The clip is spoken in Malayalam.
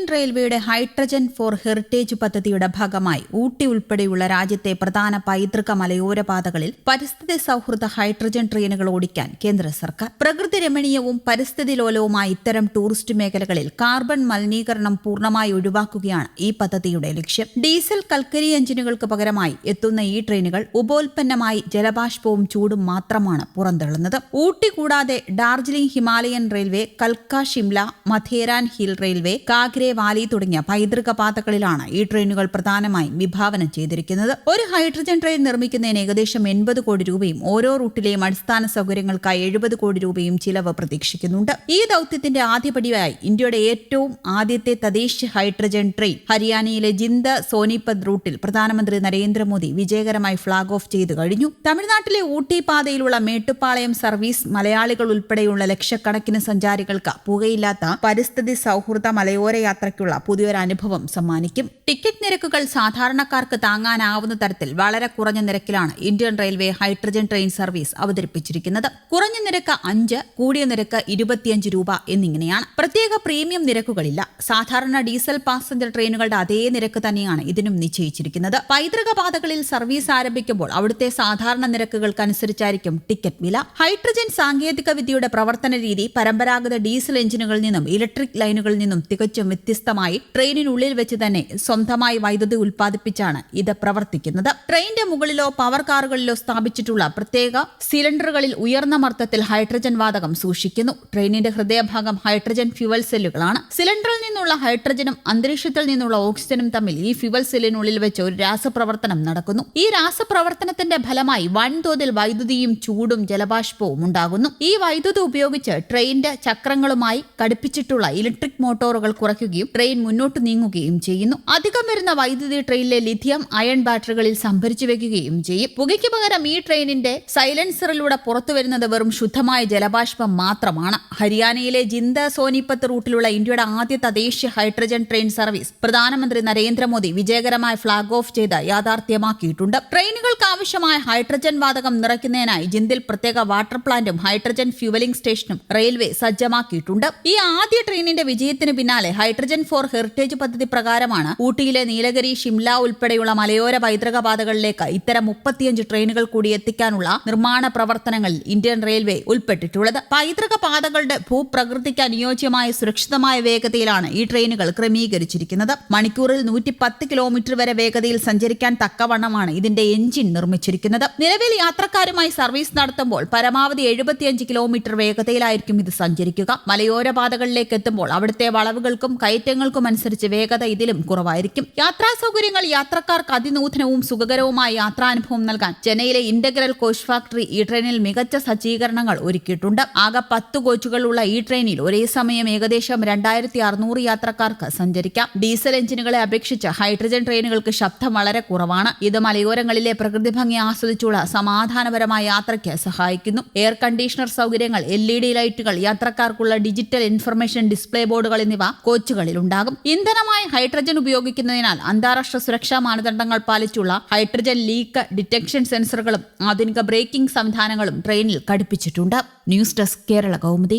ഇന്ത്യൻ റെയിൽവേയുടെ ഹൈഡ്രജൻ ഫോർ ഹെറിറ്റേജ് പദ്ധതിയുടെ ഭാഗമായി ഊട്ടി ഉൾപ്പെടെയുള്ള രാജ്യത്തെ പ്രധാന പൈതൃക മലയോര പാതകളിൽ പരിസ്ഥിതി സൌഹൃദ ഹൈഡ്രജൻ ട്രെയിനുകൾ ഓടിക്കാൻ കേന്ദ്ര സർക്കാർ. പ്രകൃതി രമണീയവും പരിസ്ഥിതി ലോലവുമായ ഇത്തരം ടൂറിസ്റ്റ് മേഖലകളിൽ കാർബൺ മലിനീകരണം പൂർണ്ണമായി ഒഴിവാക്കുകയാണ് ഈ പദ്ധതിയുടെ ലക്ഷ്യം. ഡീസൽ കൽക്കരി എഞ്ചിനുകൾക്ക് പകരമായി എത്തുന്ന ഈ ട്രെയിനുകൾ ഉപോൽപ്പന്നമായി ജലബാഷ്പവും ചൂടും മാത്രമാണ് പുറന്തള്ളുന്നത്. ഊട്ടി കൂടാതെ ഡാർജിലിംഗ് ഹിമാലയൻ റെയിൽവേ, കൽക്ക Shimla, Matheran hill railway, Kangra valley തുടങ്ങിയ പൈതൃക പാതകളിലാണ് ഈ ട്രെയിനുകൾ പ്രധാനമായും വിഭാവനം ചെയ്തിരിക്കുന്നത്. ഒരു ഹൈഡ്രജൻ ട്രെയിൻ നിർമ്മിക്കുന്നതിന് ഏകദേശം 80 കോടി രൂപയും ഓരോ റൂട്ടിലെയും അടിസ്ഥാന സൗകര്യങ്ങൾക്കായി 70 കോടി രൂപയും ചിലവ് പ്രതീക്ഷിക്കുന്നുണ്ട്. ഈ ദൌത്യത്തിന്റെ ആദ്യപടിയായി ഇന്ത്യയുടെ ഏറ്റവും ആദ്യത്തെ തദ്ദേശീയ ഹൈഡ്രജൻ ട്രെയിൻ ഹരിയാനയിലെ ജിന്ദ് സോനിപത് റൂട്ടിൽ പ്രധാനമന്ത്രി നരേന്ദ്രമോദി വിജയകരമായി ഫ്ളാഗ് ഓഫ് ചെയ്തു കഴിഞ്ഞു. തമിഴ്നാട്ടിലെ ഊട്ടി പാതയിലുള്ള മേട്ടുപ്പാളയം സർവീസ് മലയാളികൾ ഉൾപ്പെടെയുള്ള ലക്ഷക്കണക്കിന് സഞ്ചാരികൾക്ക് പുകയില്ലാത്ത പരിസ്ഥിതി സൌഹൃദ മലയോര യാത്രയ്ക്കുള്ള പുതിയൊരു അനുഭവം സമ്മാനിക്കും. ടിക്കറ്റ് നിരക്കുകൾ സാധാരണക്കാർക്ക് താങ്ങാനാവുന്ന തരത്തിൽ വളരെ കുറഞ്ഞ നിരക്കിലാണ് Indian railway hydrogen train service അവതരിപ്പിച്ചിരിക്കുന്നത്. കുറഞ്ഞ നിരക്ക് 5, കൂടിയ നിരക്ക് 25 രൂപ എന്നിങ്ങനെയാണ്. പ്രത്യേക പ്രീമിയം നിരക്കുകളില്ല. സാധാരണ ഡീസൽ പാസഞ്ചർ ട്രെയിനുകളുടെ അതേ നിരക്ക് തന്നെയാണ് ഇതിനും നിശ്ചയിച്ചിരിക്കുന്നത്. പൈതൃക പാതകളിൽ സർവീസ് ആരംഭിക്കുമ്പോൾ അവിടുത്തെ സാധാരണ നിരക്കുകൾക്കനുസരിച്ചായിരിക്കും ടിക്കറ്റ് വില. ഹൈഡ്രജൻ സാങ്കേതിക വിദ്യയുടെ പ്രവർത്തന രീതി പരമ്പരാഗത ഡീസൽ എഞ്ചിനുകളിൽ നിന്നും ഇലക്ട്രിക് ലൈനുകളിൽ നിന്നും തികച്ചും വ്യത്യസ്തമായി ട്രെയിനിനുള്ളിൽ വെച്ച് തന്നെ സ്വന്തമായി വൈദ്യുതി ഉൽപ്പാദിപ്പിച്ചാണ് ഇത് പ്രവർത്തിക്കുന്നത്. ട്രെയിനിന്റെ മുകളിലോ പവർ കാറുകളിലോ സ്ഥാപിച്ചിട്ടുള്ള പ്രത്യേക സിലിണ്ടറുകളിൽ ഉയർന്ന മർദ്ദത്തിൽ ഹൈഡ്രജൻ വാതകം സൂക്ഷിക്കുന്നു. ട്രെയിനിന്റെ ഹൃദയഭാഗം ഹൈഡ്രജൻ ഫ്യുവൽ സെല്ലുകളാണ്. സിലിണ്ടറിൽ നിന്നുള്ള ഹൈഡ്രജനും അന്തരീക്ഷത്തിൽ നിന്നുള്ള ഓക്സിജനും തമ്മിൽ ഈ ഫ്യുവൽ സെല്ലിനുള്ളിൽ വെച്ച് ഒരു രാസപ്രവർത്തനം നടക്കുന്നു. ഈ രാസപ്രവർത്തനത്തിന്റെ ഫലമായി വൻതോതിൽ വൈദ്യുതിയും ചൂടും ജലബാഷ്പവും ഉണ്ടാകുന്നു. ഈ വൈദ്യുതി ഉപയോഗിച്ച് ട്രെയിനിന്റെ ചക്രങ്ങളുമായി ഘടിപ്പിച്ചിട്ടുള്ള ഇലക്ട്രിക് മോട്ടോറുകൾ കുറയ്ക്കുകയും ട്രെയിൻ മുന്നോട്ട് നീങ്ങുകയും ചെയ്യുന്നു. അധികം വരുന്ന വൈദ്യുതി ട്രെയിനിലെ ലിഥിയം അയൺ ബാറ്ററികളിൽ സംഭരിച്ചു വെക്കുകയും ചെയ്യും. പുകയ്ക്ക് പകരം ഈ ട്രെയിനിന്റെ സൈലൻസറിലൂടെ പുറത്തുവരുന്നത് വെറും ശുദ്ധമായ ജലബാഷ്പം മാത്രമാണ്. ഹരിയാനയിലെ ജിന്ദ് സോനിപത്ത് റൂട്ടിലുള്ള ഇന്ത്യയുടെ ആദ്യ തദ്ദേശീയ ഹൈഡ്രജൻ ട്രെയിൻ സർവീസ് പ്രധാനമന്ത്രി നരേന്ദ്രമോദി വിജയകരമായി ഫ്ളാഗ് ഓഫ് ചെയ്ത് യാഥാർത്ഥ്യമാക്കിയിട്ടുണ്ട്. ട്രെയിനുകൾക്ക് ആവശ്യമായ ഹൈഡ്രജൻ വാതകം നിറയ്ക്കുന്നതിനായി ജിന്ദിൽ പ്രത്യേക വാട്ടർ പ്ലാന്റും ഹൈഡ്രജൻ ഫ്യൂവലിംഗ് സ്റ്റേഷനും റെയിൽവേ സജ്ജമാക്കിയിട്ടുണ്ട്. ഈ ആദ്യ ട്രെയിനിന്റെ വിജയത്തിന് പിന്നാലെ ഹൈഡ്രജൻ ഫോർ ഹെറിറ്റേജ് പദ്ധതി പ്രകാരമാണ് ഊട്ടിയിലെ നീലഗിരി, ഷിംല ഉൾപ്പെടെയുള്ള മലയോര പൈതൃക പാതകളിലേക്ക് ഇത്തരം 35 ട്രെയിനുകൾ കൂടി എത്തിക്കാനുള്ള നിർമ്മാണ പ്രവർത്തനങ്ങളിൽ ഇന്ത്യൻ റെയിൽവേ ഉൾപ്പെട്ടിട്ടുള്ളത്. പൈതൃക പാതകളുടെ ഭൂപ്രകൃതിക്ക് അനുയോജ്യമായ സുരക്ഷിതമായ വേഗതയിലാണ് ഈ ട്രെയിനുകൾ ക്രമീകരിച്ചിരിക്കുന്നത്. മണിക്കൂറിൽ 110 കിലോമീറ്റർ വരെ വേഗതയിൽ സഞ്ചരിക്കാൻ തക്കവണ്ണമാണ് ഇതിന്റെ എഞ്ചിൻ നിർമ്മിച്ചിരിക്കുന്നത്. നിലവിൽ യാത്രക്കാരുമായി സർവീസ് നടത്തുമ്പോൾ പരമാവധി 75 കിലോമീറ്റർ വേഗതയിലായിരിക്കും ഇത് സഞ്ചരിക്കുക. മലയോര പാതകളിലേക്ക് എത്തുമ്പോൾ അവിടുത്തെ വളവുകൾക്കും കയറ്റങ്ങൾക്കും അനുസരിച്ച് വേഗത ഇതിലും കുറവായിരിക്കും. യാത്രാ സൗകര്യങ്ങൾ യാത്രക്കാർക്ക് അതിനൂതനവും സുഖകരവുമായ യാത്രാനുഭവം നൽകാൻ ചെന്നൈയിലെ ഇന്റഗ്രൽ കോച്ച് ഫാക്ടറി ഈ ട്രെയിനിൽ മികച്ച സജ്ജീകരണങ്ങൾ ഒരുക്കിയിട്ടുണ്ട്. ആകെ 10 കോച്ചുകളുള്ള ഈ ട്രെയിനിൽ ഒരേ സമയം ഏകദേശം 2600 യാത്രക്കാർക്ക് സഞ്ചരിക്കാം. ഡീസൽ എഞ്ചിനുകളെ അപേക്ഷിച്ച് ഹൈഡ്രജൻ ട്രെയിനുകൾക്ക് ശബ്ദം വളരെ കുറവാണ്. ഇത് മലയോരങ്ങളിലെ പ്രകൃതി ഭംഗി ആസ്വദിച്ചുള്ള സമാധാനപരമായ യാത്രയ്ക്ക് സഹായിക്കുന്നു. എയർ കണ്ടീഷണർ സൗകര്യങ്ങൾ, LED ലൈറ്റുകൾ, യാത്രക്കാർക്കുള്ള ഡിജിറ്റൽ ഇൻഫർമേഷൻ ഡിസ്പ്ലേ ബോർഡുകൾ എന്നിവ കോച്ചുകളിൽ ഉണ്ടാകും. ഇന്ധനമായി ഹൈഡ്രജൻ ഉപയോഗിക്കുന്നതിനാൽ അന്താരാഷ്ട്ര സുരക്ഷാ മാനദണ്ഡങ്ങൾ പാലിച്ചുള്ള ഹൈഡ്രജൻ ലീക്ക് ഡിറ്റക്ഷൻ സെൻസറുകളും ആധുനിക ബ്രേക്കിംഗ് സംവിധാനങ്ങളും ട്രെയിനിൽ ഘടിപ്പിച്ചിട്ടുണ്ട്. News desk, Kerala Kaumudi.